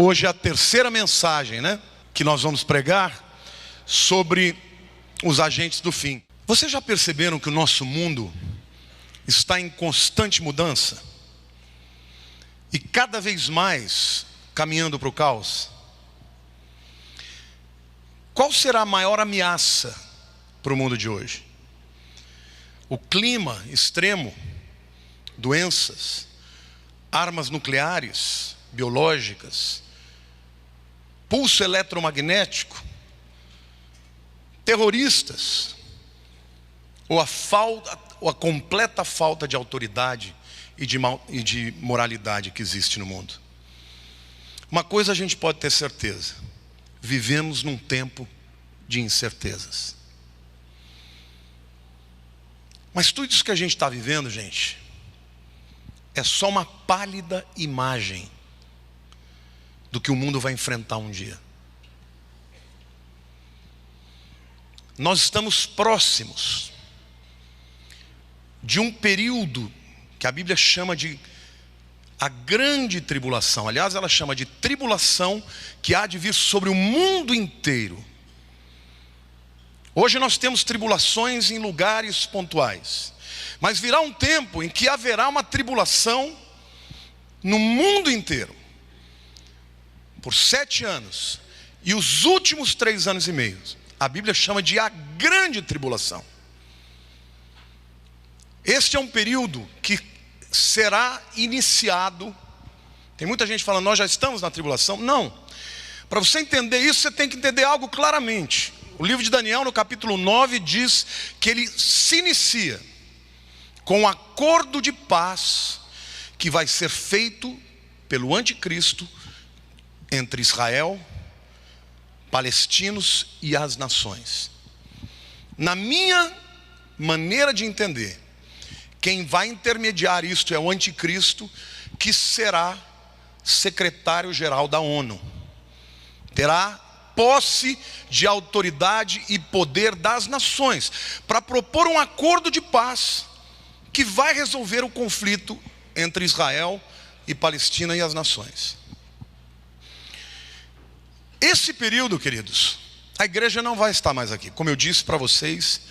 Hoje é a terceira mensagem, que nós vamos pregar sobre os agentes do fim. Vocês já perceberam que o nosso mundo está em constante mudança? E cada vez mais caminhando para o caos? Qual será a maior ameaça para o mundo de hoje? O clima extremo, doenças, armas nucleares, biológicas, pulso eletromagnético, terroristas, ou a completa falta de autoridade e de moralidade que existe no mundo. Uma coisa a gente pode ter certeza: vivemos num tempo de incertezas. Mas tudo isso que a gente está vivendo, gente, é só uma pálida imagem do que o mundo vai enfrentar um dia. Nós estamos próximos de um período que a Bíblia chama de a grande tribulação. Aliás, ela chama de tribulação que há de vir sobre o mundo inteiro. Hoje nós temos tribulações em lugares pontuais, mas virá um tempo em que haverá uma tribulação no mundo inteiro, por 7 anos, e os últimos 3 anos e meio, a Bíblia chama de a grande tribulação. Este é um período que será iniciado. Tem muita gente falando, nós já estamos na tribulação. Não, para você entender isso, você tem que entender algo claramente. O livro de Daniel, no capítulo 9, diz que ele se inicia com um acordo de paz que vai ser feito pelo anticristo entre Israel, palestinos e as nações. Na minha maneira de entender, quem vai intermediar isto é o anticristo, que será secretário-geral da ONU. Terá posse de autoridade e poder das nações para propor um acordo de paz que vai resolver o conflito entre Israel e Palestina e as nações. Esse período, queridos, a igreja não vai estar mais aqui, como eu disse para vocês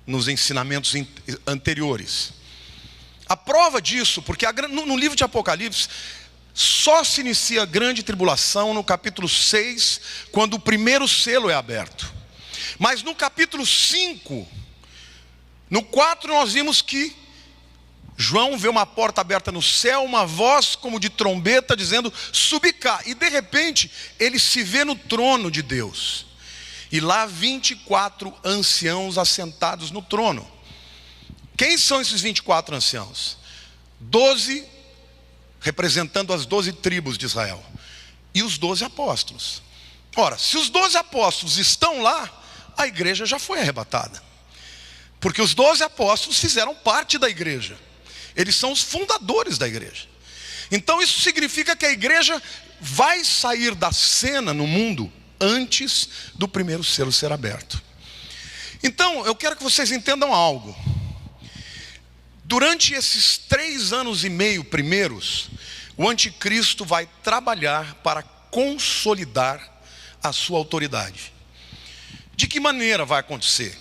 nos ensinamentos anteriores. A prova disso, porque no livro de Apocalipse só se inicia a grande tribulação no capítulo 6, quando o primeiro selo é aberto. Mas no capítulo 5, no 4, nós vimos que João vê uma porta aberta no céu, uma voz como de trombeta dizendo, subi cá. E de repente, ele se vê no trono de Deus. E lá 24 anciãos assentados no trono. Quem são esses 24 anciãos? 12 representando as 12 tribos de Israel. E os 12 apóstolos. Ora, se os 12 apóstolos estão lá, a igreja já foi arrebatada. Porque os 12 apóstolos fizeram parte da igreja. Eles são os fundadores da igreja. Então isso significa que a igreja vai sair da cena no mundo antes do primeiro selo ser aberto. Então eu quero que vocês entendam algo. Durante esses 3 anos e meio primeiros, o anticristo vai trabalhar para consolidar a sua autoridade. De que maneira vai acontecer?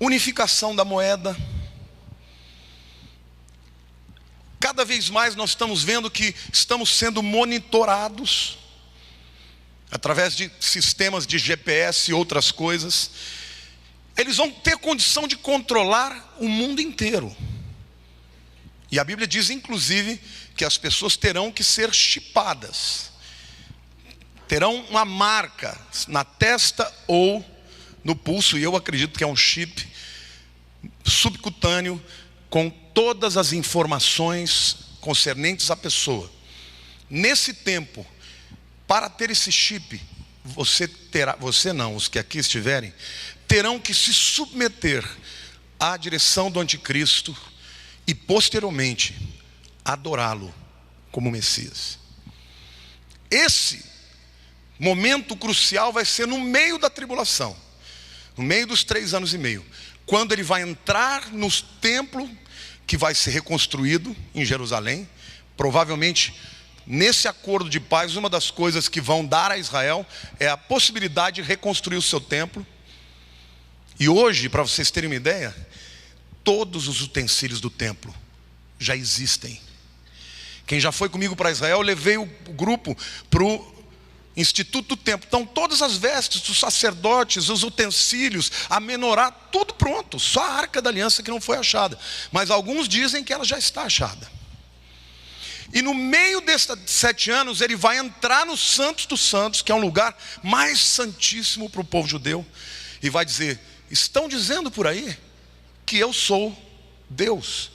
Unificação da moeda. Cada vez mais nós estamos vendo que estamos sendo monitorados através de sistemas de GPS e outras coisas. Eles vão ter condição de controlar o mundo inteiro. E a Bíblia diz inclusive que as pessoas terão que ser chipadas. Terão uma marca na testa ou no pulso, e eu acredito que é um chip subcutâneo com todas as informações concernentes à pessoa. Nesse tempo, para ter esse chip, os que aqui estiverem, terão que se submeter à direção do anticristo e posteriormente adorá-lo como Messias. Esse momento crucial vai ser no meio da tribulação, no meio dos 3 anos e meio, quando ele vai entrar no templo que vai ser reconstruído em Jerusalém, provavelmente nesse acordo de paz, uma das coisas que vão dar a Israel é a possibilidade de reconstruir o seu templo. E hoje, para vocês terem uma ideia, todos os utensílios do templo já existem. Quem já foi comigo para Israel, eu levei o grupo para o Instituto do Templo. Então todas as vestes dos sacerdotes, os utensílios, a menorá, tudo pronto. Só a Arca da Aliança que não foi achada. Mas alguns dizem que ela já está achada. E no meio desses 7 anos, ele vai entrar no Santos dos Santos, que é um lugar mais santíssimo para o povo judeu, e vai dizer: estão dizendo por aí que eu sou Deus.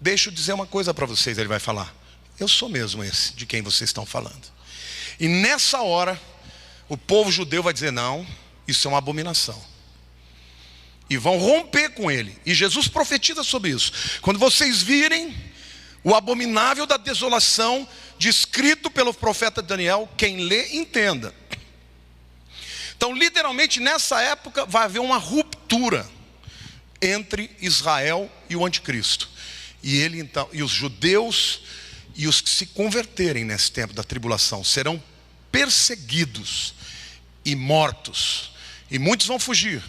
Deixa eu dizer uma coisa para vocês, ele vai falar: eu sou mesmo esse de quem vocês estão falando. E nessa hora, o povo judeu vai dizer: não, isso é uma abominação. E vão romper com ele. E Jesus profetiza sobre isso. Quando vocês virem o abominável da desolação, descrito pelo profeta Daniel, quem lê, entenda. Então, literalmente, nessa época, vai haver uma ruptura entre Israel e o anticristo. E ele então, e os judeus e os que se converterem nesse tempo da tribulação serão perseguidos e mortos. E muitos vão fugir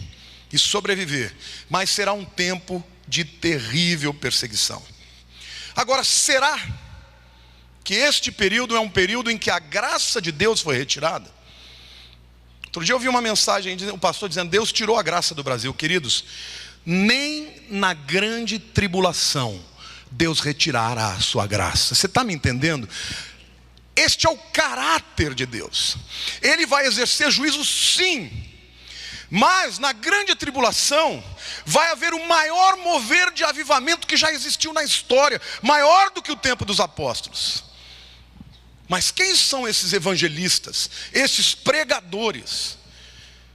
e sobreviver. Mas será um tempo de terrível perseguição. Agora, será que este período é um período em que a graça de Deus foi retirada? Outro dia eu ouvi uma mensagem, o pastor dizendo: Deus tirou a graça do Brasil. Queridos, nem na grande tribulação Deus retirará a sua graça. Você está me entendendo? Este é o caráter de Deus. Ele vai exercer juízo, sim. Mas na grande tribulação vai haver o maior mover de avivamento que já existiu na história, maior do que o tempo dos apóstolos. Mas quem são esses evangelistas, esses pregadores,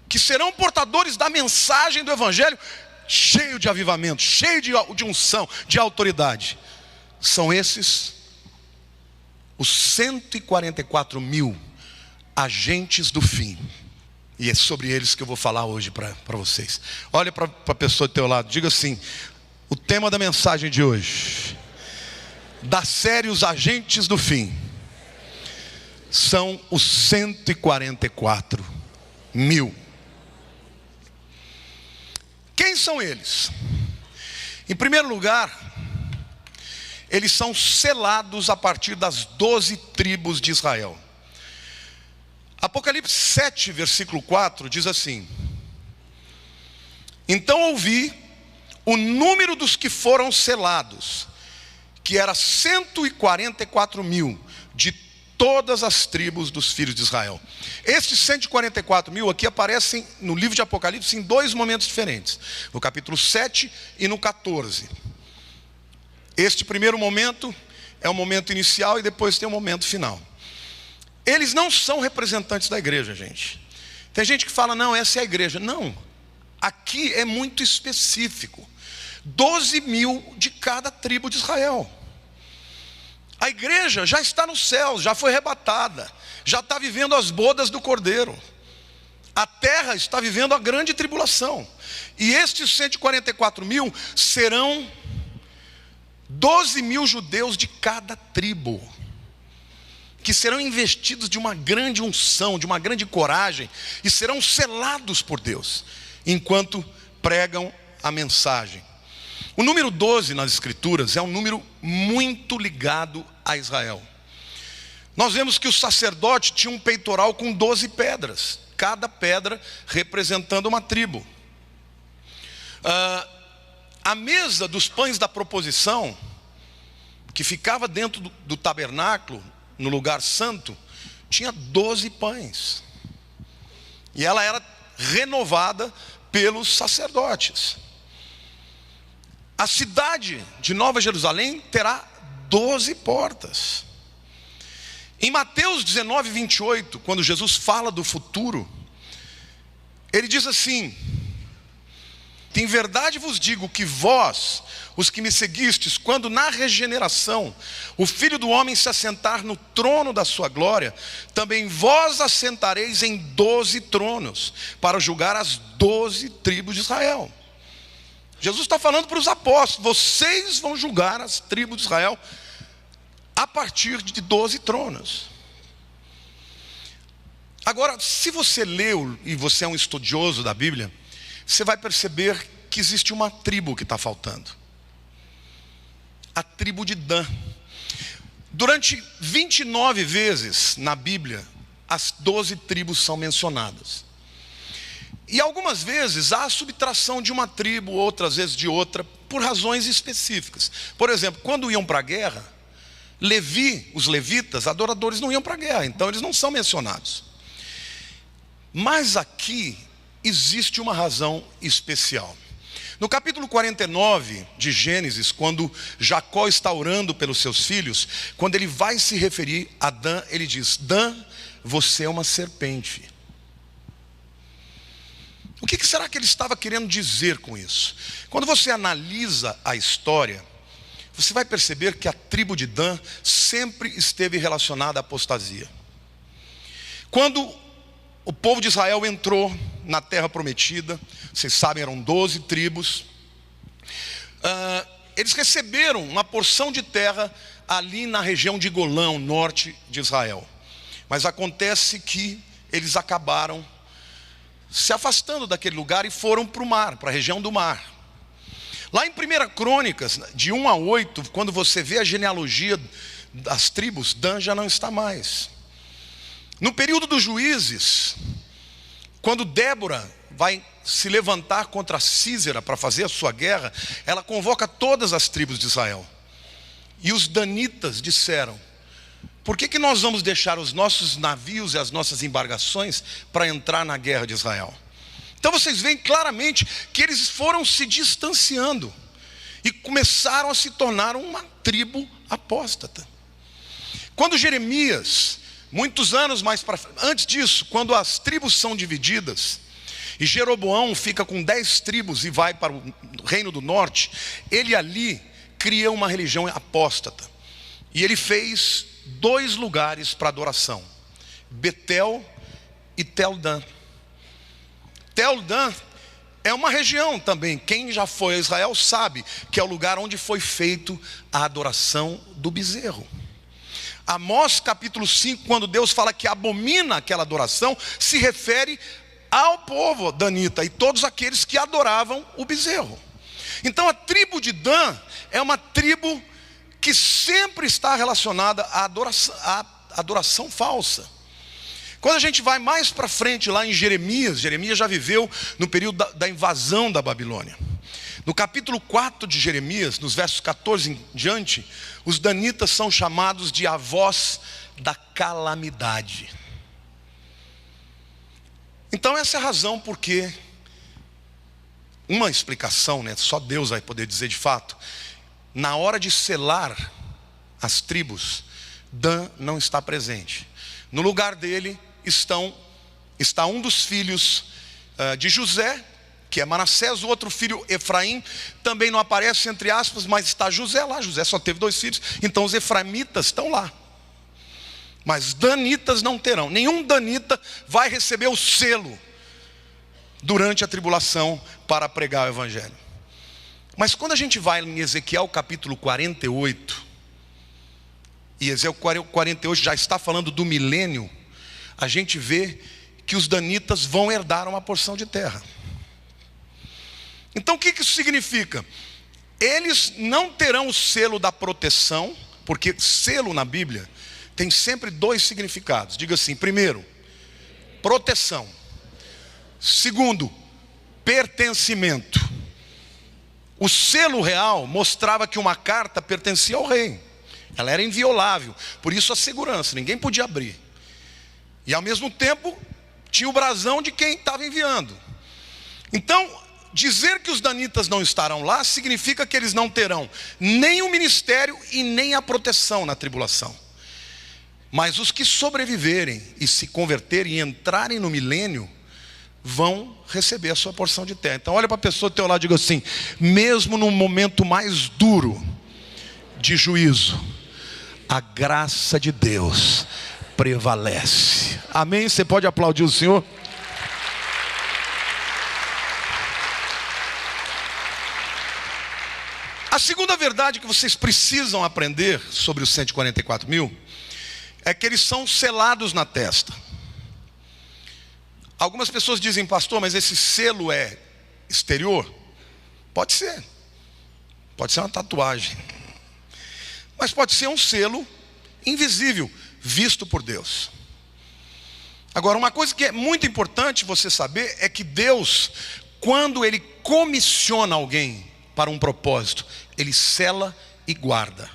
que serão portadores da mensagem do evangelho, cheio de avivamento, cheio de unção, de autoridade? São esses os 144 mil agentes do fim. E é sobre eles que eu vou falar hoje para vocês. Olha para a pessoa do teu lado, diga assim: o tema da mensagem de hoje, da série Os Agentes do Fim, são os 144 mil. Quem são eles? Em primeiro lugar, eles são selados a partir das 12 tribos de Israel. Apocalipse 7, versículo 4, diz assim: então ouvi o número dos que foram selados, que era 144 mil, de todas as tribos dos filhos de Israel. Esses 144 mil aqui aparecem no livro de Apocalipse em 2 momentos diferentes, no capítulo 7 e no 14. Este primeiro momento é o momento inicial e depois tem o momento final. Eles não são representantes da igreja, gente. Tem gente que fala: não, essa é a igreja. Não, aqui é muito específico. 12 mil de cada tribo de Israel. A igreja já está no céu, já foi arrebatada, já está vivendo as bodas do Cordeiro. A terra está vivendo a grande tribulação. E estes 144 mil serão 12 mil judeus de cada tribo, que serão investidos de uma grande unção, de uma grande coragem, e serão selados por Deus, enquanto pregam a mensagem. O número 12 nas escrituras é um número muito ligado a Israel. Nós vemos que o sacerdote tinha um peitoral com 12 pedras, cada pedra representando uma tribo. A mesa dos pães da proposição, que ficava dentro do tabernáculo, no lugar santo, tinha 12 pães. E ela era renovada pelos sacerdotes. A cidade de Nova Jerusalém terá 12 portas. Em Mateus 19, 28, quando Jesus fala do futuro, ele diz assim: em verdade vos digo que vós, os que me seguistes, quando na regeneração o Filho do Homem se assentar no trono da sua glória, também vós assentareis em 12 tronos, para julgar as 12 tribos de Israel. Jesus está falando para os apóstolos: vocês vão julgar as tribos de Israel a partir de 12 tronos. Agora, se você leu e você é um estudioso da Bíblia, você vai perceber que existe uma tribo que está faltando. A tribo de Dan. Durante 29 vezes na Bíblia, as 12 tribos são mencionadas. E algumas vezes há a subtração de uma tribo, outras vezes de outra, por razões específicas. Por exemplo, quando iam para a guerra, os levitas, adoradores, não iam para a guerra, então eles não são mencionados. Mas aqui existe uma razão especial. No capítulo 49 de Gênesis, quando Jacó está orando pelos seus filhos, quando ele vai se referir a Dan, ele diz: Dan, você é uma serpente. O que será que ele estava querendo dizer com isso? Quando você analisa a história, você vai perceber que a tribo de Dan sempre esteve relacionada à apostasia. Quando o povo de Israel entrou na terra prometida, vocês sabem, eram 12 tribos. Eles receberam uma porção de terra ali na região de Golã, norte de Israel. Mas acontece que eles acabaram se afastando daquele lugar e foram para o mar, para a região do mar. Lá em 1 Crônicas, de 1 a 8, quando você vê a genealogia das tribos, Dan já não está mais. No período dos juízes, quando Débora vai se levantar contra Sísera para fazer a sua guerra, ela convoca todas as tribos de Israel. E os danitas disseram: por que nós vamos deixar os nossos navios e as nossas embarcações para entrar na guerra de Israel? Então vocês veem claramente que eles foram se distanciando e começaram a se tornar uma tribo apóstata. Quando Jeremias, muitos anos mais antes disso, quando as tribos são divididas e Jeroboão fica com 10 tribos e vai para o reino do norte, ele ali cria uma religião apóstata. E ele fez 2 lugares para adoração: Betel e Tel-Dan. Tel-Dan é uma região também. Quem já foi a Israel sabe que é o lugar onde foi feito a adoração do bezerro. Amós capítulo 5, quando Deus fala que abomina aquela adoração, se refere ao povo danita e todos aqueles que adoravam o bezerro. Então a tribo de Dan é uma tribo que sempre está relacionada à adoração falsa. Quando a gente vai mais para frente lá em Jeremias já viveu no período da invasão da Babilônia. No capítulo 4 de Jeremias, nos versos 14 em diante, os danitas são chamados de avós da calamidade. Então essa é a razão porque, uma explicação, só Deus vai poder dizer de fato, na hora de selar as tribos, Dan não está presente. No lugar dele está um dos filhos de José, que é Manassés. O outro filho, Efraim, também não aparece entre aspas, mas está José lá. José só teve 2 filhos, então os efraimitas estão lá. Mas danitas não terão. Nenhum danita vai receber o selo durante a tribulação para pregar o evangelho. Mas quando a gente vai em Ezequiel capítulo 48, e Ezequiel 48 já está falando do milênio, a gente vê que os danitas vão herdar uma porção de terra. Então o que isso significa? Eles não terão o selo da proteção, porque selo na Bíblia tem sempre 2 significados. Diga assim: primeiro, proteção; segundo, pertencimento. O selo real mostrava que uma carta pertencia ao rei, ela era inviolável, por isso a segurança, ninguém podia abrir. E ao mesmo tempo tinha o brasão de quem estava enviando. Então, dizer que os danitas não estarão lá significa que eles não terão nem o ministério e nem a proteção na tribulação. Mas os que sobreviverem e se converterem e entrarem no milênio vão receber a sua porção de terra. Então olha para a pessoa do teu lado e diga assim: mesmo no momento mais duro de juízo, a graça de Deus prevalece. Amém? Você pode aplaudir o Senhor? A segunda verdade que vocês precisam aprender sobre os 144 mil é que eles são selados na testa. Algumas pessoas dizem, pastor, mas esse selo é exterior? Pode ser. Pode ser uma tatuagem. Mas pode ser um selo invisível, visto por Deus. Agora, uma coisa que é muito importante você saber é que Deus, quando Ele comissiona alguém para um propósito, Ele sela e guarda.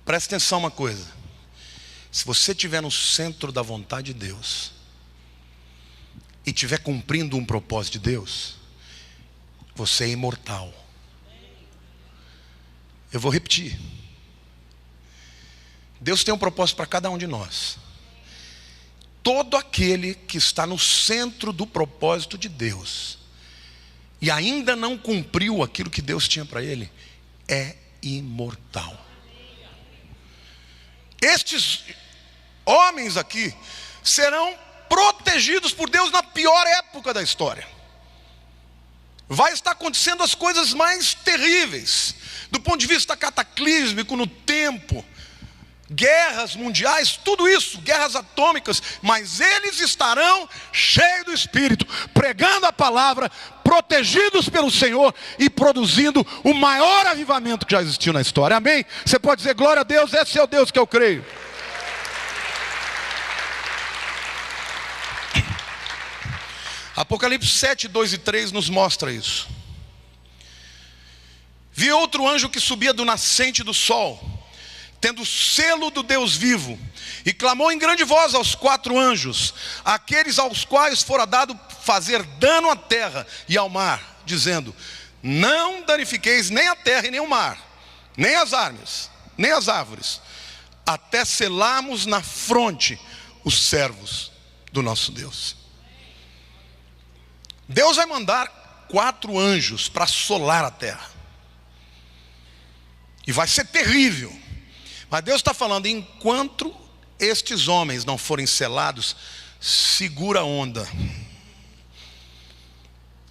Presta atenção uma coisa. Se você estiver no centro da vontade de Deus e estiver cumprindo um propósito de Deus, você é imortal. Eu vou repetir. Deus tem um propósito para cada um de nós. Todo aquele que está no centro do propósito de Deus e ainda não cumpriu aquilo que Deus tinha para ele, é imortal. Estes homens aqui serão protegidos por Deus na pior época da história. Vai estar acontecendo as coisas mais terríveis, do ponto de vista cataclísmico no tempo, guerras mundiais, tudo isso, guerras atômicas, mas eles estarão cheios do Espírito, pregando a palavra, protegidos pelo Senhor e produzindo o maior avivamento que já existiu na história. Amém? Você pode dizer glória a Deus, esse é o Deus que eu creio. Apocalipse 7, 2 e 3 nos mostra isso. Vi outro anjo que subia do nascente do sol, tendo o selo do Deus vivo, e clamou em grande voz aos 4 anjos, aqueles aos quais fora dado fazer dano à terra e ao mar, dizendo: não danifiqueis nem a terra e nem o mar, nem as árvores, até selarmos na fronte os servos do nosso Deus. Deus vai mandar 4 anjos para assolar a terra, e vai ser terrível. Mas Deus está falando, enquanto estes homens não forem selados, segura a onda.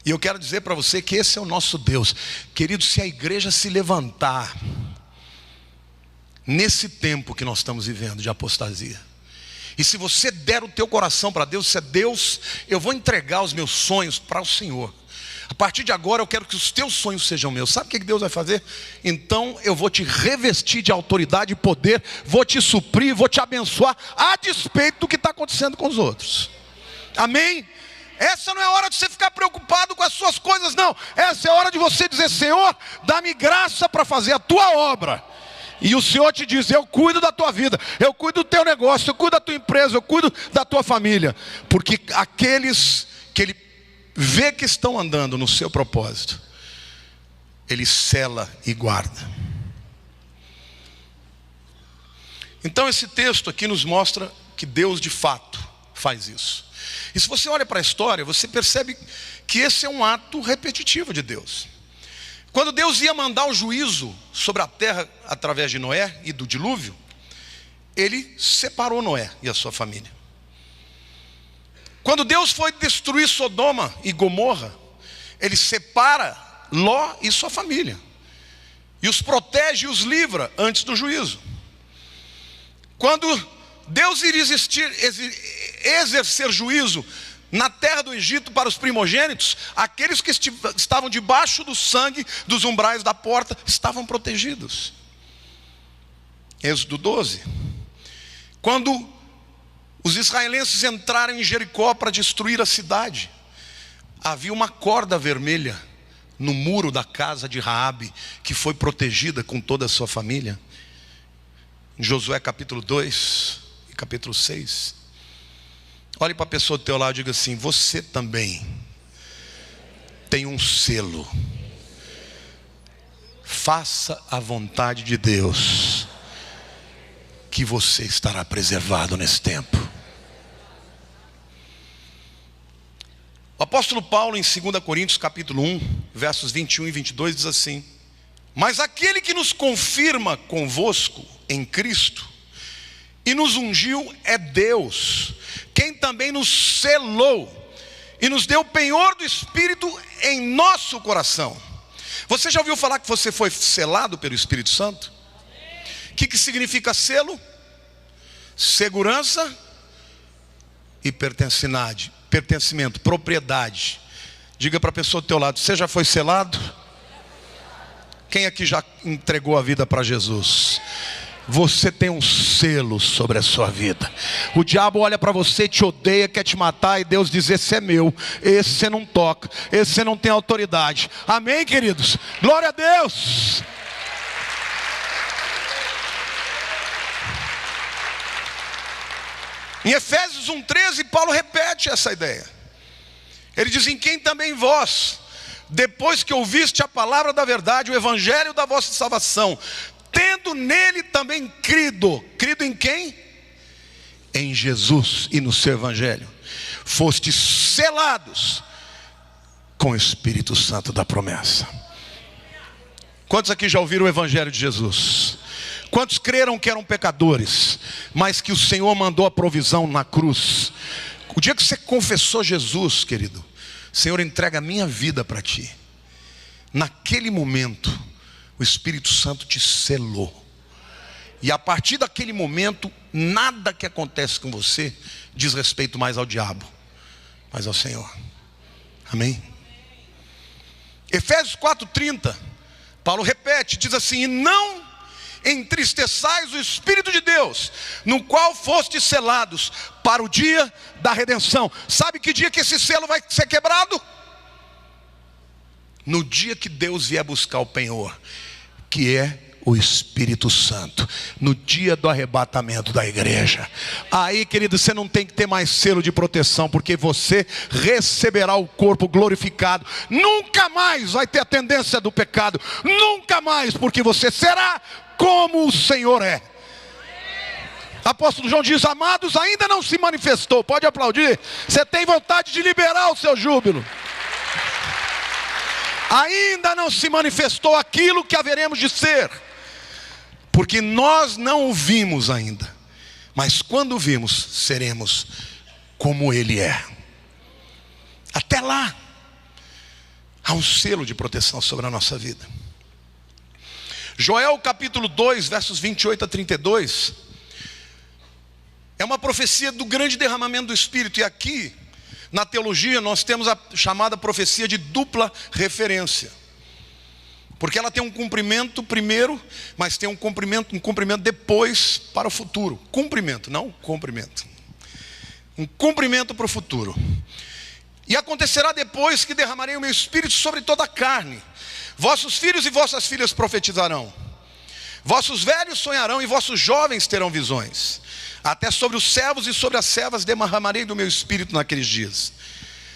E eu quero dizer para você que esse é o nosso Deus. Querido, se a igreja se levantar nesse tempo que nós estamos vivendo de apostasia, e se você der o teu coração para Deus, se é Deus, eu vou entregar os meus sonhos para o Senhor. A partir de agora eu quero que os teus sonhos sejam meus. Sabe o que Deus vai fazer? Então eu vou te revestir de autoridade e poder, vou te suprir, vou te abençoar, a despeito do que está acontecendo com os outros. Amém? Essa não é hora de você ficar preocupado com as suas coisas, não. Essa é a hora de você dizer: Senhor, dá-me graça para fazer a tua obra. E o Senhor te diz: eu cuido da tua vida, eu cuido do teu negócio, eu cuido da tua empresa, eu cuido da tua família. Porque aqueles que Ele vê que estão andando no seu propósito, Ele sela e guarda. Então esse texto aqui nos mostra que Deus de fato faz isso. E se você olha para a história, você percebe que esse é um ato repetitivo de Deus. Quando Deus ia mandar o juízo sobre a terra através de Noé e do dilúvio, Ele separou Noé e a sua família. Quando Deus foi destruir Sodoma e Gomorra, Ele separa Ló e sua família, e os protege e os livra antes do juízo. Quando Deus iria exercer juízo na terra do Egito para os primogênitos, aqueles que estavam debaixo do sangue dos umbrais da porta estavam protegidos. Êxodo 12. Quando os israelenses entraram em Jericó para destruir a cidade, havia uma corda vermelha no muro da casa de Raabe, que foi protegida com toda a sua família. Em Josué capítulo 2 e capítulo 6. Olhe para a pessoa do teu lado e diga assim: você também tem um selo. Faça a vontade de Deus, que você estará preservado nesse tempo. O apóstolo Paulo, em 2 Coríntios capítulo 1, versos 21 e 22, diz assim: mas aquele que nos confirma convosco em Cristo e nos ungiu é Deus, quem também nos selou e nos deu o penhor do Espírito em nosso coração. Você já ouviu falar que você foi selado pelo Espírito Santo? O que significa selo? Segurança e pertencimento, propriedade. Diga para a pessoa do teu lado: você já foi selado? Quem aqui já entregou a vida para Jesus? Você tem um selo sobre a sua vida. O diabo olha para você, te odeia, quer te matar, e Deus diz: esse é meu, esse você não toca, esse você não tem autoridade. Amém, queridos? Glória a Deus. Em Efésios 1:13, Paulo repete essa ideia. Ele diz: em quem também vós, depois que ouviste a palavra da verdade, o evangelho da vossa salvação, tendo nele também crido em quem? Em Jesus e no seu evangelho, fostes selados com o Espírito Santo da promessa. Quantos aqui já ouviram o evangelho de Jesus? Quantos creram que eram pecadores, mas que o Senhor mandou a provisão na cruz? O dia que você confessou Jesus, querido, Senhor, entrega a minha vida para ti. Naquele momento, o Espírito Santo te selou. E a partir daquele momento, nada que acontece com você diz respeito mais ao diabo, mas ao Senhor. Amém? Efésios 4:30, Paulo repete, diz assim: e não entristeçais o Espírito de Deus, no qual fostes selados para o dia da redenção. Sabe que dia que esse selo vai ser quebrado? No dia que Deus vier buscar o penhor, que é o Espírito Santo, no dia do arrebatamento da igreja. Aí, querido, você não tem que ter mais selo de proteção, porque você receberá o corpo glorificado. Nunca mais vai ter a tendência do pecado, nunca mais, porque você será como o Senhor é. Apóstolo João diz: amados, ainda não se manifestou. Pode aplaudir. Você tem vontade de liberar o seu júbilo. Ainda não se manifestou aquilo que haveremos de ser, porque nós não o vimos ainda, mas quando vimos, seremos como Ele é. Até lá, há um selo de proteção sobre a nossa vida. Joel capítulo 2, versos 28 a 32, é uma profecia do grande derramamento do Espírito. E aqui, na teologia, nós temos a chamada profecia de dupla referência, porque ela tem um cumprimento primeiro, mas tem um cumprimento depois para o futuro. Cumprimento, não cumprimento. Um cumprimento para o futuro. E acontecerá depois que derramarei o meu Espírito sobre toda a carne. Vossos filhos e vossas filhas profetizarão. Vossos velhos sonharão e vossos jovens terão visões. Até sobre os servos e sobre as servas derramarei do meu Espírito naqueles dias.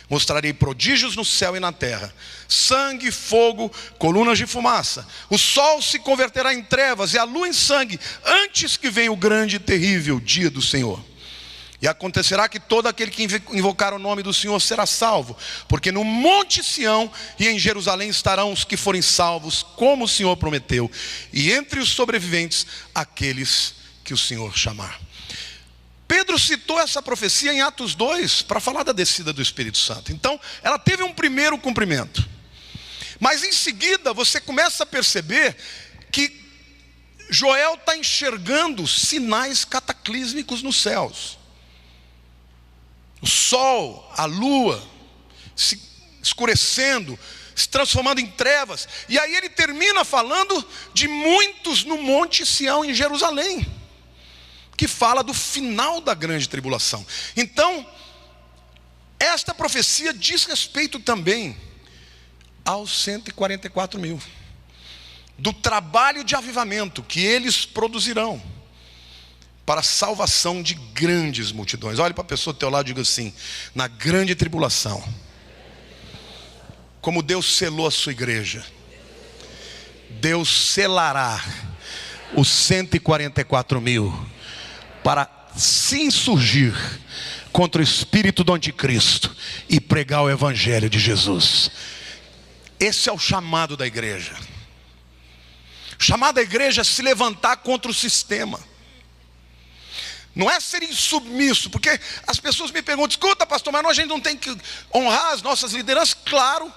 Mostrarei prodígios no céu e na terra: sangue, fogo, colunas de fumaça. O sol se converterá em trevas e a lua em sangue, antes que venha o grande e terrível dia do Senhor. E acontecerá que todo aquele que invocar o nome do Senhor será salvo, porque no monte Sião e em Jerusalém estarão os que forem salvos, como o Senhor prometeu, e entre os sobreviventes, aqueles que o Senhor chamar. Pedro citou essa profecia em Atos 2, para falar da descida do Espírito Santo. Então, ela teve um primeiro cumprimento. Mas em seguida, você começa a perceber que Joel está enxergando sinais cataclísmicos nos céus. O sol, a lua, se escurecendo, se transformando em trevas. E aí ele termina falando de muitos no monte Sião em Jerusalém, que fala do final da grande tribulação. Então, esta profecia diz respeito também aos 144 mil, do trabalho de avivamento que eles produzirão para a salvação de grandes multidões. Olhe para a pessoa do teu lado e diga assim: na grande tribulação, como Deus selou a sua igreja, Deus selará os 144 mil para se insurgir contra o espírito do anticristo e pregar o evangelho de Jesus. Esse é o chamado da igreja. O chamado da igreja é se levantar contra o sistema. Não é ser insubmisso, porque as pessoas me perguntam: escuta, pastor, mas a gente não tem que honrar as nossas lideranças? Claro.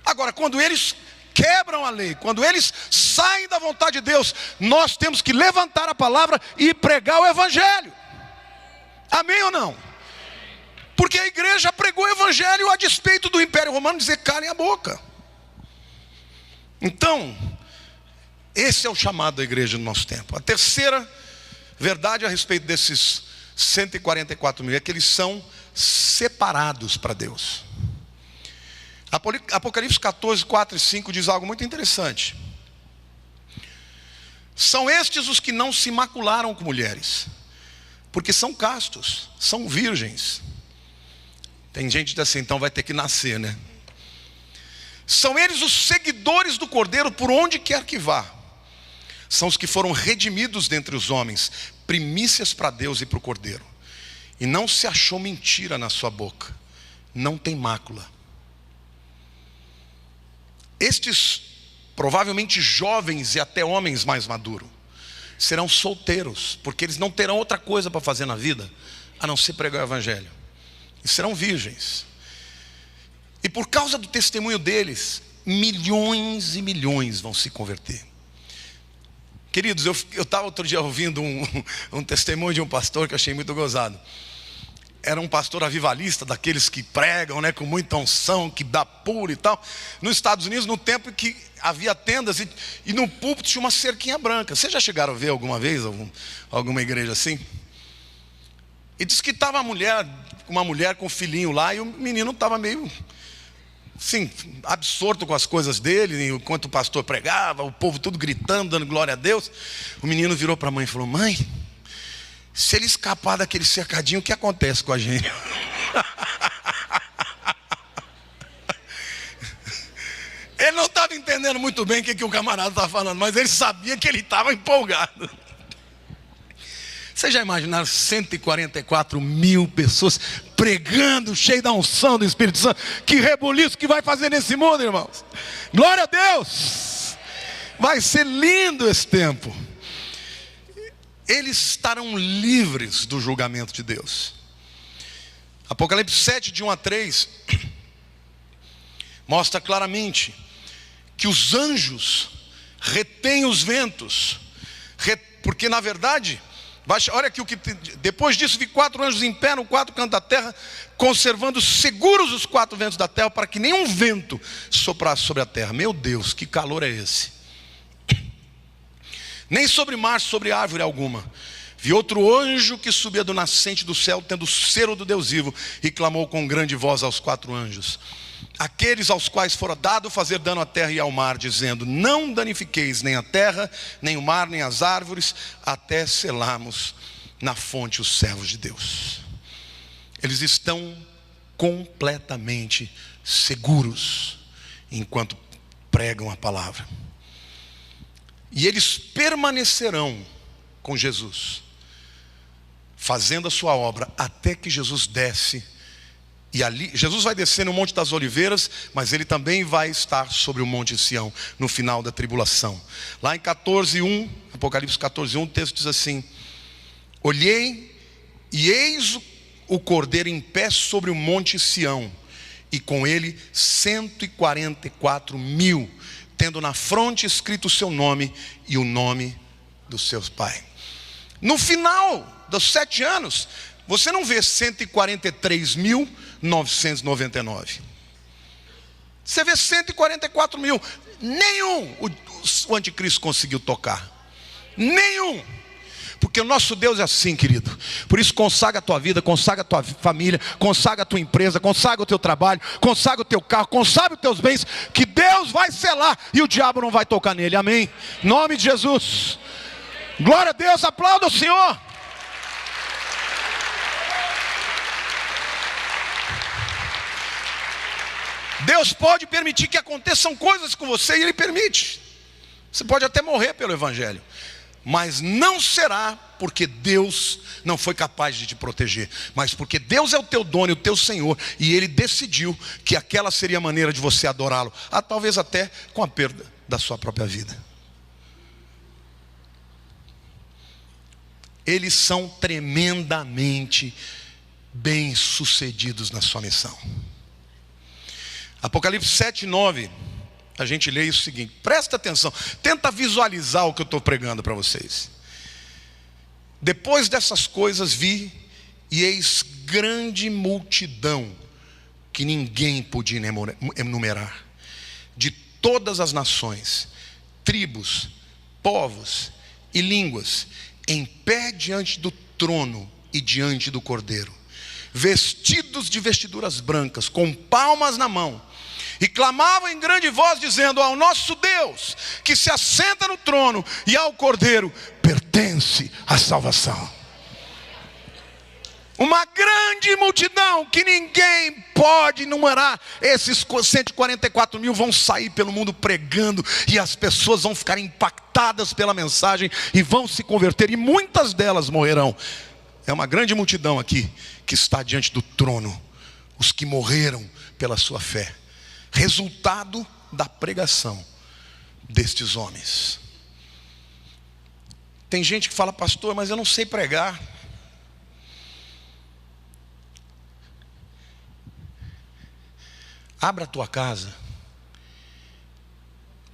Agora, quando eles quebram a lei, quando eles saem da vontade de Deus, nós temos que levantar a palavra e pregar o evangelho. Amém ou não? Porque a igreja pregou o evangelho a despeito do Império Romano dizer calem a boca. Então, esse é o chamado da igreja no nosso tempo. A terceira verdade a respeito desses 144 mil é que eles são separados para Deus. Apocalipse 14, 4 e 5 diz algo muito interessante. São estes os que não se macularam com mulheres, porque são castos, são virgens. Tem gente que diz assim, então vai ter que nascer, né? São eles os seguidores do Cordeiro por onde quer que vá. São os que foram redimidos dentre os homens, primícias para Deus e para o Cordeiro. E não se achou mentira na sua boca, não tem mácula. Estes, provavelmente jovens e até homens mais maduros, serão solteiros, porque eles não terão outra coisa para fazer na vida, a não ser pregar o evangelho. E serão virgens. E por causa do testemunho deles, milhões e milhões vão se converter. Queridos, eu estava outro dia ouvindo um testemunho de um pastor que eu achei muito gozado. Era um pastor avivalista, daqueles que pregam, né, com muita unção, que dá puro e tal. Nos Estados Unidos, no tempo que havia tendas e no púlpito tinha uma cerquinha branca. Vocês já chegaram a ver alguma vez alguma igreja assim? E diz que estava uma mulher com um filhinho lá, e o menino estava meio, sim, absorto com as coisas dele, enquanto o pastor pregava, o povo tudo gritando, dando glória a Deus. O menino virou para a mãe e falou: mãe, se ele escapar daquele cercadinho, o que acontece com a gente? Ele não estava entendendo muito bem o que o camarada estava falando, mas ele sabia que ele estava empolgado. Vocês já imaginaram 144 mil pessoas pregando, cheio da unção do Espírito Santo? Que rebuliço que vai fazer nesse mundo, irmãos. Glória a Deus. Vai ser lindo esse tempo. Eles estarão livres do julgamento de Deus. Apocalipse 7, de 1 a 3, mostra claramente que os anjos retêm os ventos, porque na verdade, olha aqui depois disso vi 4 anjos em pé no 4 cantos da terra, conservando seguros os 4 ventos da terra, para que nenhum vento soprasse sobre a terra. Meu Deus, que calor é esse! Nem sobre mar, sobre árvore alguma. Vi outro anjo que subia do nascente do céu, tendo o selo do Deus vivo, e clamou com grande voz aos 4 anjos, aqueles aos quais fora dado fazer dano à terra e ao mar, dizendo: não danifiqueis nem a terra, nem o mar, nem as árvores, até selarmos na fonte os servos de Deus. Eles estão completamente seguros enquanto pregam a palavra. E eles permanecerão com Jesus, fazendo a sua obra, até que Jesus desce. E ali, Jesus vai descer no Monte das Oliveiras, mas ele também vai estar sobre o Monte Sião, no final da tribulação. Lá em 14:1, Apocalipse 14:1, o texto diz assim: olhei, e eis o Cordeiro em pé sobre o Monte Sião, e com ele 144 mil, tendo na fronte escrito o seu nome e o nome do seu pai. No final dos 7 anos, você não vê 143.999. Você vê 144 mil. Nenhum o anticristo conseguiu tocar. Nenhum. Porque o nosso Deus é assim, querido. Por isso consagra a tua vida, consagra a tua família, consagra a tua empresa, consagra o teu trabalho, consagra o teu carro, consagra os teus bens, que Deus vai selar e o diabo não vai tocar nele. Amém? Em nome de Jesus. Glória a Deus, aplauda o Senhor. Deus pode permitir que aconteçam coisas com você, e Ele permite. Você pode até morrer pelo evangelho, mas não será porque Deus não foi capaz de te proteger, mas porque Deus é o teu dono e o teu Senhor, e Ele decidiu que aquela seria a maneira de você adorá-lo, talvez até com a perda da sua própria vida. Eles são tremendamente bem-sucedidos na sua missão. Apocalipse 7:9 a gente lê isso o seguinte, presta atenção, tenta visualizar o que eu estou pregando para vocês. Depois dessas coisas vi, e eis grande multidão, que ninguém podia enumerar, de todas as nações, tribos, povos e línguas, em pé diante do trono e diante do Cordeiro, vestidos de vestiduras brancas, com palmas na mão, e clamavam em grande voz, dizendo: ao nosso Deus, que se assenta no trono, e ao Cordeiro pertence a salvação. Uma grande multidão que ninguém pode enumerar. Esses 144 mil vão sair pelo mundo pregando, e as pessoas vão ficar impactadas pela mensagem e vão se converter, e muitas delas morrerão. É uma grande multidão aqui que está diante do trono, os que morreram pela sua fé, resultado da pregação destes homens. Tem gente que fala: pastor, mas eu não sei pregar. Abra a tua casa,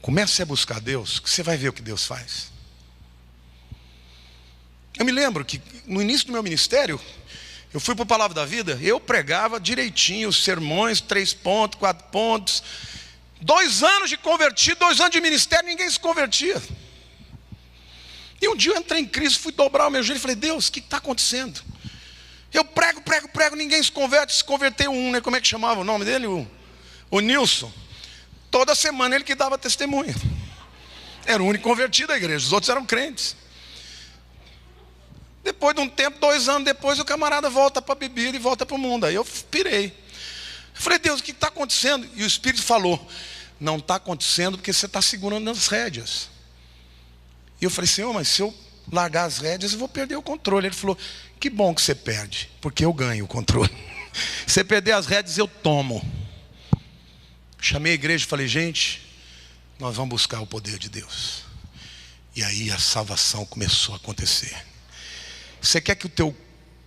comece a buscar Deus, que você vai ver o que Deus faz. Eu me lembro que no início do meu ministério, eu fui para o Palavra da Vida, eu pregava direitinho os sermões, 3 pontos, 4 pontos. 2 anos de convertido, 2 anos de ministério, ninguém se convertia. E um dia eu entrei em crise, fui dobrar o meu joelho e falei: Deus, o que está acontecendo? Eu prego, ninguém se converte. Se converteu um, né? Como é que chamava o nome dele? O Nilson. Toda semana ele que dava testemunha. Era o único convertido da igreja, os outros eram crentes. Depois de um tempo, 2 anos depois, o camarada volta para a bebida e volta para o mundo. Aí eu pirei. Eu falei: Deus, o que está acontecendo? E o Espírito falou: não está acontecendo porque você está segurando as rédeas. E eu falei: Senhor, mas se eu largar as rédeas, eu vou perder o controle. Ele falou: que bom que você perde, porque eu ganho o controle. Se você perder as rédeas, eu tomo. Chamei a igreja e falei: gente, nós vamos buscar o poder de Deus. E aí a salvação começou a acontecer. Você quer que o teu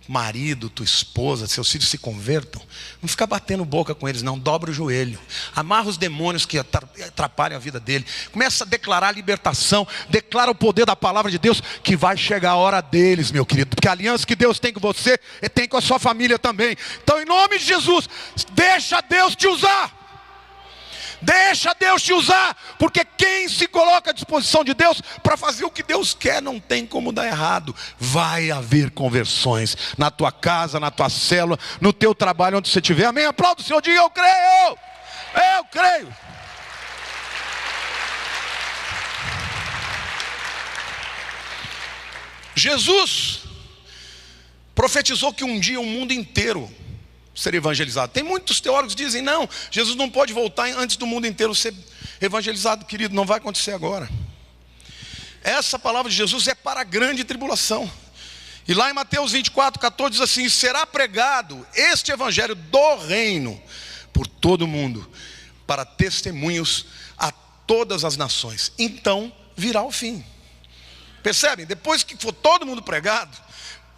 marido, tua esposa, seus filhos se convertam? Não fica batendo boca com eles não, dobra o joelho, amarra os demônios que atrapalham a vida dele, começa a declarar a libertação, declara o poder da palavra de Deus, que vai chegar a hora deles, meu querido, porque a aliança que Deus tem com você, Ele tem com a sua família também. Então, em nome de Jesus, deixa Deus te usar. Deixa Deus te usar, porque quem se coloca à disposição de Deus para fazer o que Deus quer, não tem como dar errado. Vai haver conversões na tua casa, na tua célula, no teu trabalho, onde você estiver. Amém? Aplauda o Senhor, diga: eu creio. Eu creio. Jesus profetizou que um dia o mundo inteiro ser evangelizado. Tem muitos teólogos que dizem: não, Jesus não pode voltar antes do mundo inteiro ser evangelizado. Querido, não vai acontecer agora. Essa palavra de Jesus é para a grande tribulação. E lá em Mateus 24:14 diz assim: será pregado este evangelho do reino por todo o mundo, para testemunhos a todas as nações. Então virá o fim. Percebem? Depois que for todo mundo pregado,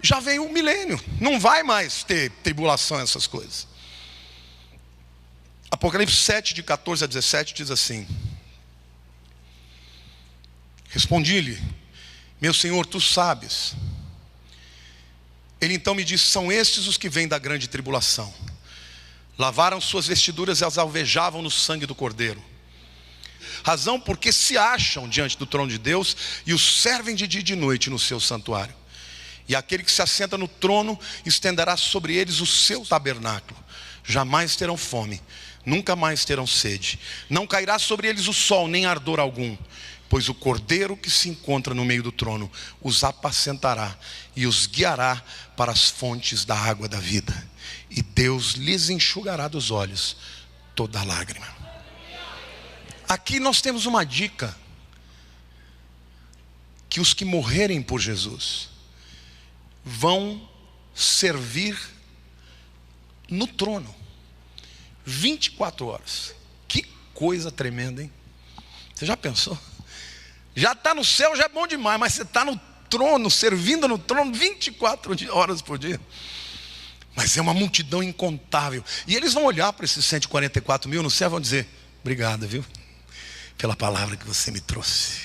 já vem o milênio, não vai mais ter tribulação, essas coisas. Apocalipse 7, de 14 a 17 diz assim: respondi-lhe: meu Senhor, tu sabes. Ele então me disse: são estes os que vêm da grande tribulação, lavaram suas vestiduras e as alvejavam no sangue do Cordeiro. Razão porque se acham diante do trono de Deus e os servem de dia e de noite no seu santuário. E aquele que se assenta no trono estenderá sobre eles o seu tabernáculo. Jamais terão fome, nunca mais terão sede. Não cairá sobre eles o sol, nem ardor algum. Pois o Cordeiro que se encontra no meio do trono os apacentará e os guiará para as fontes da água da vida. E Deus lhes enxugará dos olhos toda lágrima. Aqui nós temos uma dica: que os que morrerem por Jesus vão servir no trono 24 horas. Que coisa tremenda, hein? Você já pensou? Já está no céu, já é bom demais, mas você está no trono, servindo no trono 24 horas por dia. Mas é uma multidão incontável. E eles vão olhar para esses 144 mil no céu e vão dizer: obrigado, viu? pela palavra que você me trouxe.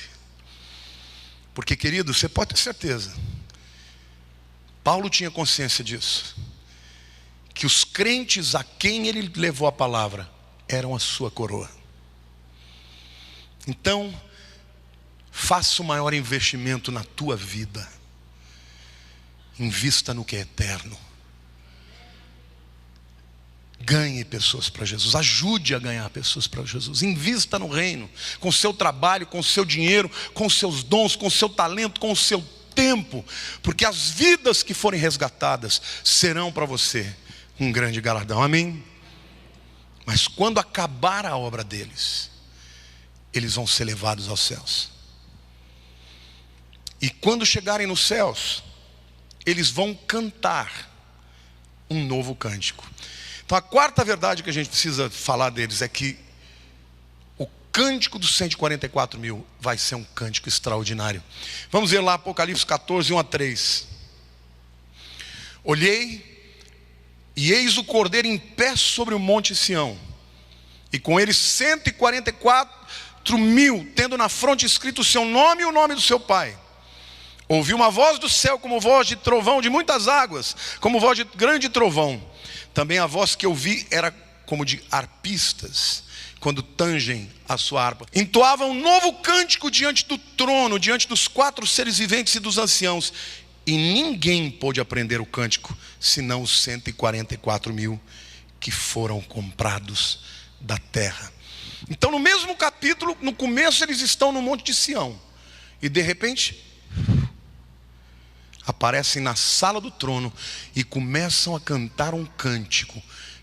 Porque, querido, você pode ter certeza, Paulo tinha consciência disso, que os crentes a quem ele levou a palavra eram a sua coroa. Então, faça o maior investimento na tua vida. Invista no que é eterno. Ganhe pessoas para Jesus, ajude a ganhar pessoas para Jesus, invista no reino, com o seu trabalho, com o seu dinheiro, com os seus dons, com o seu talento, com o seu tempo, porque as vidas que forem resgatadas serão para você um grande galardão, amém? Mas quando acabar a obra deles, eles vão ser levados aos céus, e quando chegarem nos céus, eles vão cantar um novo cântico. Então a quarta verdade que a gente precisa falar deles é que o cântico dos 144 mil vai ser um cântico extraordinário. Vamos ver lá Apocalipse 14, 1-3. Olhei, e eis o Cordeiro em pé sobre o monte Sião, e com ele 144 mil, tendo na fronte escrito o seu nome e o nome do seu pai. Ouvi uma voz do céu como voz de trovão de muitas águas, como voz de grande trovão. Também a voz que eu vi era como de arpistas, quando tangem a sua harpa. Entoavam um novo cântico diante do trono, diante dos 4 seres viventes e dos anciãos. E ninguém pôde aprender o cântico, senão os 144 mil que foram comprados da terra. Então no mesmo capítulo, no começo eles estão no monte de Sião. E de repente aparecem na sala do trono e começam a cantar um cântico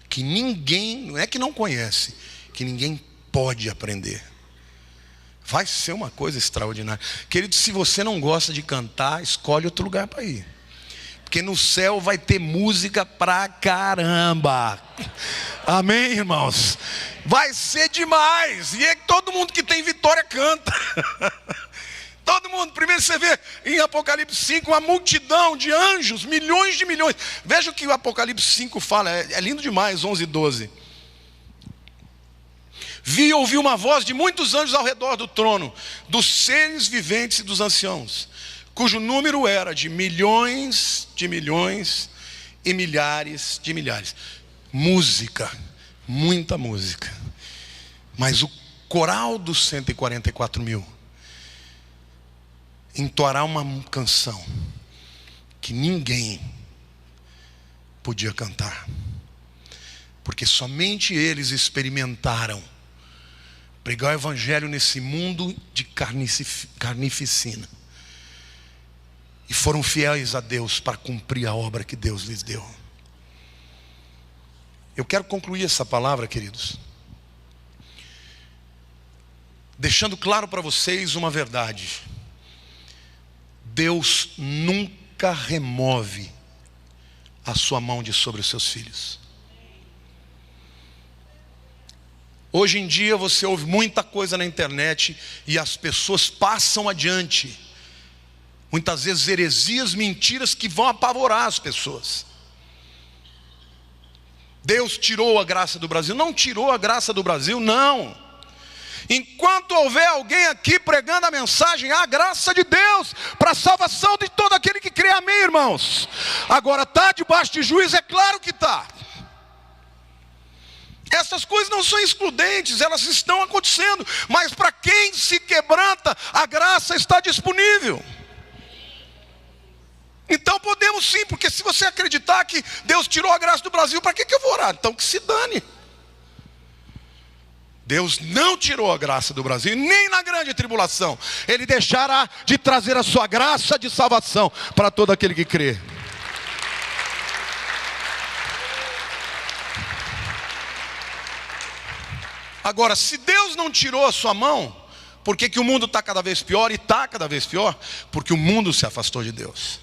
que ninguém, não é que não conhece, que ninguém pode aprender. Vai ser uma coisa extraordinária. Querido, se você não gosta de cantar, escolhe outro lugar para ir, porque no céu vai ter música pra caramba. Amém, irmãos? Vai ser demais. E é que todo mundo que tem vitória canta. Todo mundo. Primeiro você vê em Apocalipse 5 uma multidão de anjos, milhões de milhões. Veja o que o Apocalipse 5 fala, é lindo demais, 11 e 12. Vi e ouvi uma voz de muitos anjos ao redor do trono, dos seres viventes e dos anciãos, cujo número era de milhões e milhares de milhares. Música, muita música. Mas o coral dos 144 mil entoará uma canção que ninguém podia cantar, porque somente eles experimentaram pregar o evangelho nesse mundo de carnificina, e foram fiéis a Deus para cumprir a obra que Deus lhes deu. Eu quero concluir essa palavra, queridos, deixando claro para vocês uma verdade: Deus nunca remove a sua mão de sobre os seus filhos. Hoje em dia você ouve muita coisa na internet e as pessoas passam adiante, muitas vezes heresias, mentiras que vão apavorar as pessoas. Deus tirou a graça do Brasil. Não tirou a graça do Brasil, não. Enquanto houver alguém aqui pregando a mensagem, a graça de Deus para a salvação de todo aquele que crê, amém, irmãos? Agora, está debaixo de juízo? É claro que está. Essas coisas não são excludentes, elas estão acontecendo, mas para quem se quebranta, a graça está disponível. Então podemos sim, porque se você acreditar que Deus tirou a graça do Brasil, para que eu vou orar? Então que se dane. Deus não tirou a graça do Brasil, nem na grande tribulação. Ele deixará de trazer a sua graça de salvação para todo aquele que crê. Agora, se Deus não tirou a sua mão, por que o mundo está cada vez pior? E está cada vez pior porque o mundo se afastou de Deus.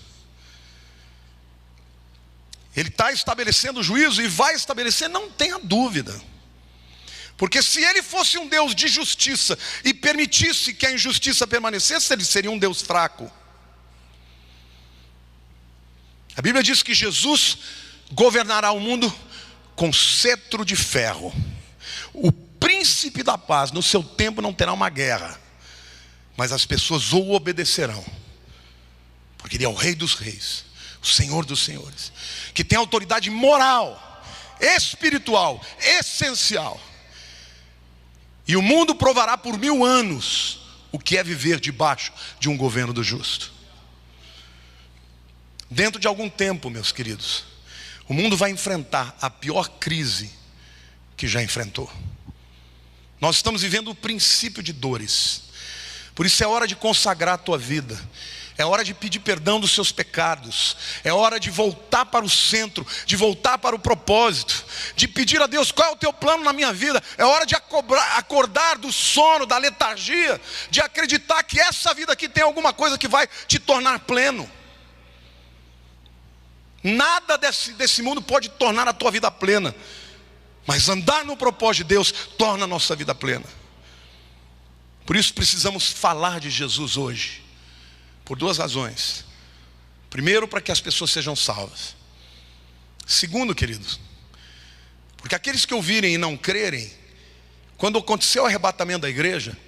Ele está estabelecendo juízo e vai estabelecer, não tenha dúvida. Porque se ele fosse um Deus de justiça e permitisse que a injustiça permanecesse, ele seria um Deus fraco. A Bíblia diz que Jesus governará o mundo com cetro de ferro. O príncipe príncipe da paz, no seu tempo não terá uma guerra, mas as pessoas o obedecerão, porque ele é o Rei dos reis, o Senhor dos senhores, que tem autoridade moral, espiritual, essencial. E o mundo provará por 1000 anos o que é viver debaixo de um governo do justo. Dentro de algum tempo, meus queridos, o mundo vai enfrentar a pior crise que já enfrentou. Nós estamos vivendo o princípio de dores. Por isso é hora de consagrar a tua vida. É hora de pedir perdão dos seus pecados. É hora de voltar para o centro, de voltar para o propósito, de pedir a Deus: qual é o teu plano na minha vida? É hora de acordar do sono, da letargia, de acreditar que essa vida aqui tem alguma coisa que vai te tornar pleno. Nada desse mundo pode tornar a tua vida plena, mas andar no propósito de Deus torna a nossa vida plena. Por isso precisamos falar de Jesus hoje, por 2 razões. Primeiro, para que as pessoas sejam salvas. Segundo, queridos, porque aqueles que ouvirem e não crerem, quando acontecer o arrebatamento da igreja,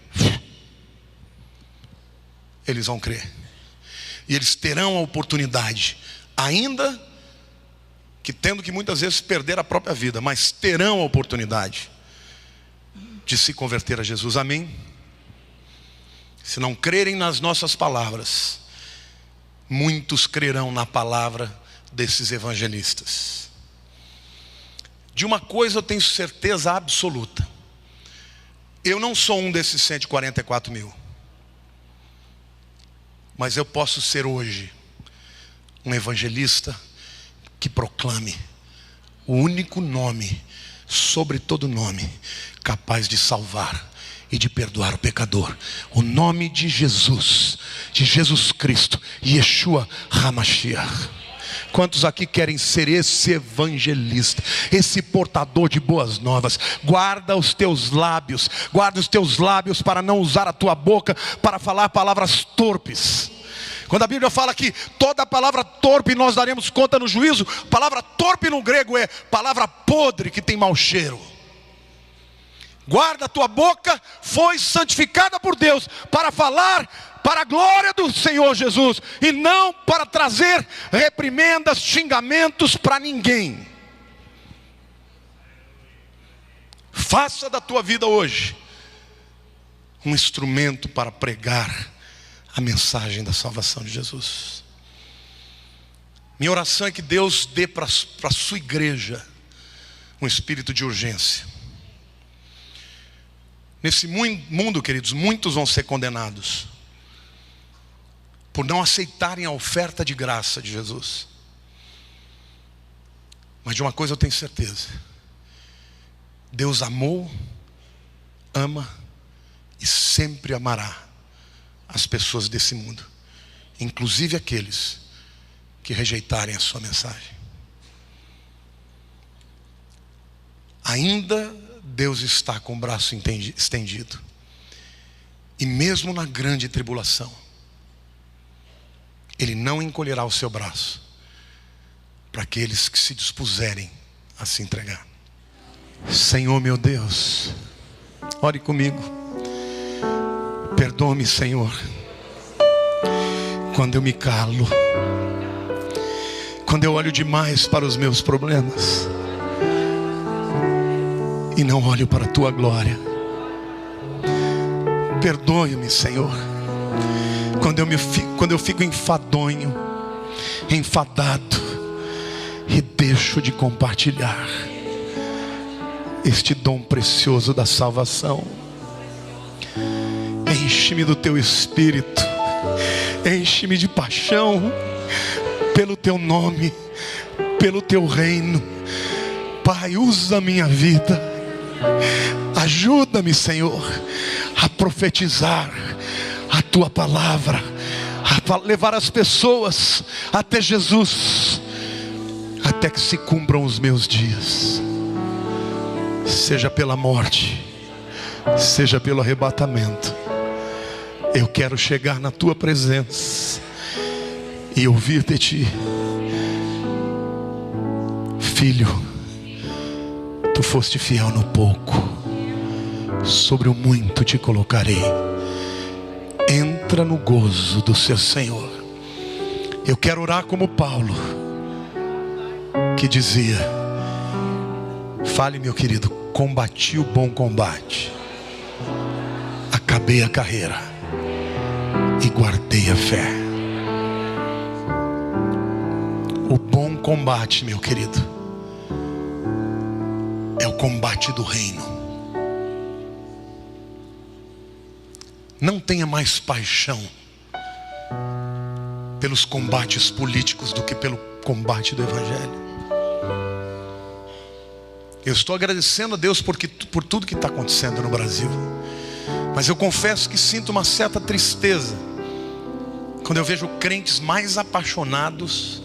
eles vão crer, e eles terão a oportunidade, ainda que tendo que muitas vezes perder a própria vida, mas terão a oportunidade de se converter a Jesus. Amém? Se não crerem nas nossas palavras, muitos crerão na palavra desses evangelistas. De uma coisa eu tenho certeza absoluta: eu não sou um desses 144 mil, mas eu posso ser hoje um evangelista que proclame o único nome, sobre todo nome, capaz de salvar e de perdoar o pecador: o nome de Jesus Cristo, Yeshua HaMashiach. Quantos aqui querem ser esse evangelista, esse portador de boas novas? Guarda os teus lábios para não usar a tua boca para falar palavras torpes. Quando a Bíblia fala que toda palavra torpe nós daremos conta no juízo, palavra torpe no grego é palavra podre, que tem mau cheiro. Guarda a tua boca, foi santificada por Deus para falar para a glória do Senhor Jesus, e não para trazer reprimendas, xingamentos para ninguém. Faça da tua vida hoje um instrumento para pregar a mensagem da salvação de Jesus. Minha oração é que Deus dê para a sua igreja um espírito de urgência. Nesse mundo, queridos, muitos vão ser condenados por não aceitarem a oferta de graça de Jesus. Mas de uma coisa eu tenho certeza: Deus amou, ama e sempre amará as pessoas desse mundo, inclusive aqueles que rejeitarem a sua mensagem. Ainda Deus está com o braço estendido, e mesmo na grande tribulação, Ele não encolherá o seu braço para aqueles que se dispuserem a se entregar. Senhor meu Deus, ore comigo. Perdoa-me, Senhor, quando eu me calo, quando eu olho demais para os meus problemas e não olho para a tua glória. Perdoe-me, Senhor, quando eu fico enfadonho, enfadado, e deixo de compartilhar este dom precioso da salvação. Enche-me do teu Espírito, enche-me de paixão pelo teu nome, pelo teu reino. Pai, usa a minha vida, ajuda-me, Senhor, a profetizar a tua palavra, a levar as pessoas até Jesus, até que se cumpram os meus dias, seja pela morte, seja pelo arrebatamento. Eu quero chegar na tua presença e ouvir de ti: filho, tu foste fiel no pouco, sobre o muito te colocarei. Entra no gozo do seu Senhor. Eu quero orar como Paulo, que dizia: fale, meu querido, combati o bom combate, acabei a carreira e guardei a fé. O bom combate, meu querido, é o combate do reino. Não tenha mais paixão pelos combates políticos do que pelo combate do Evangelho. Eu estou agradecendo a Deus por tudo que está acontecendo no Brasil, mas eu confesso que sinto uma certa tristeza quando eu vejo crentes mais apaixonados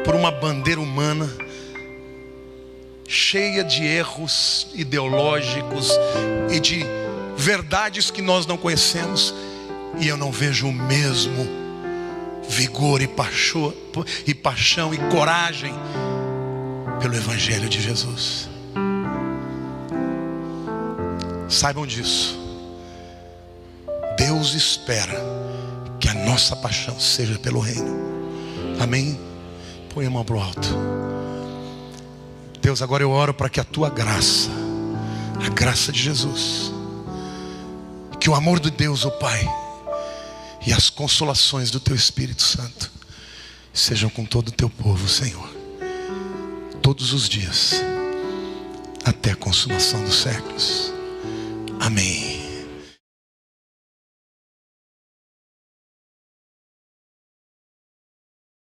por uma bandeira humana cheia de erros ideológicos e de verdades que nós não conhecemos, e eu não vejo o mesmo vigor e paixão e coragem pelo Evangelho de Jesus. Saibam disso. Deus espera que a nossa paixão seja pelo reino. Amém? Põe a mão para o alto. Deus, agora eu oro para que a tua graça, a graça de Jesus, que o amor de Deus, o Pai, e as consolações do teu Espírito Santo sejam com todo o teu povo, Senhor, todos os dias, até a consumação dos séculos. Amém.